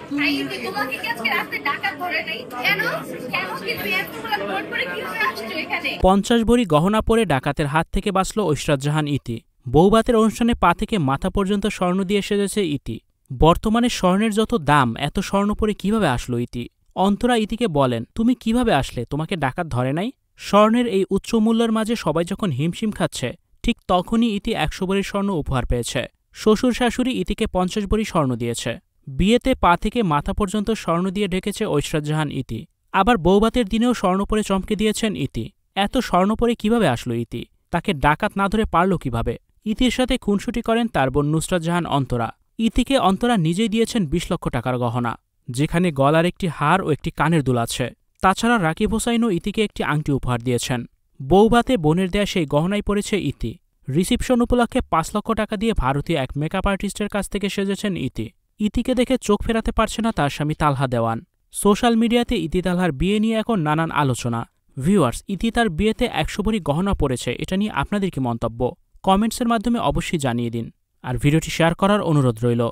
তাই তোমাকে কি আজকে রাস্তায় ডাকাত ধরে নাই? কেন? কেন কি তুমি এতগুলো ভোট করে কিভাবে আসছো এখানে? 50 ভরি গহনা পরে ডাকাতের হাত থেকে বাঁচল ঐশরাত জাহান ইতি। বৌভাতের অনুষ্ঠানে পা থেকে মাথা পর্যন্ত স্বর্ণ দিয়ে সেজেছে ইতি। বর্তমানে স্বর্ণের যত দাম, এত স্বর্ণ পরে কিভাবে আসলো ইতি? অন্তরা ইতিকে বলেন, তুমি কিভাবে আসলে? তোমাকে ডাকাত ধরে নাই? স্বর্ণের এই উচ্চ মূল্যের মাঝে সবাই যখন হিমশিম খাচ্ছে, ঠিক তখনই ইতি 100 ভরি স্বর্ণ উপহার পেয়েছে। শ্বশুর শাশুড়ি ইতিকে 50 ভরি স্বর্ণ দিয়েছে। বিয়েতে পা থেকে মাথা পর্যন্ত স্বর্ণ দিয়ে ঢেকেছে ঐশরাত জাহান ইতি। আবার বৌভাতের দিনেও স্বর্ণ পরে চমকে দিয়েছেন ইতি। এত স্বর্ণ পরে কিভাবে আসলো ইতি? তাকে ডাকাত না ধরে পারল কিভাবে? ইতির সাথে খুনসুটি করেন তার বোন নুসরাত জাহান অন্তরা। ইতিকে অন্তরা নিজেই দিয়েছেন 20 লক্ষ টাকার গহনা, যেখানে গলার একটি হার ও একটি কানের দুল আছে। তাছাড়া রাকিব হোসাইনও ইতিকে একটি আংটি উপহার দিয়েছেন। বৌভাতে বোনের দেয়া সেই গহনাই পরেছে ইতি। রিসিপশন উপলক্ষে 5 লক্ষ টাকা দিয়ে ভারতীয় এক মেকআপ আর্টিস্টের কাছ থেকে সেজেছেন ইতি। ইতিকে দেখে চোখ ফেরাতে পারছে না তার স্বামী তালহা দেওয়ান। সোশ্যাল মিডিয়াতে ইতি তালহার বিয়ে নিয়ে এখন নানান আলোচনা। ভিউয়ার্স, ইতি তার বিয়েতে 100 ভরি গহনা পরেছে, এটা নিয়ে আপনাদের কি মন্তব্য? কমেন্টসের মাধ্যমে অবশ্যই জানিয়ে দিন। আর ভিডিওটি শেয়ার করার অনুরোধ রইল।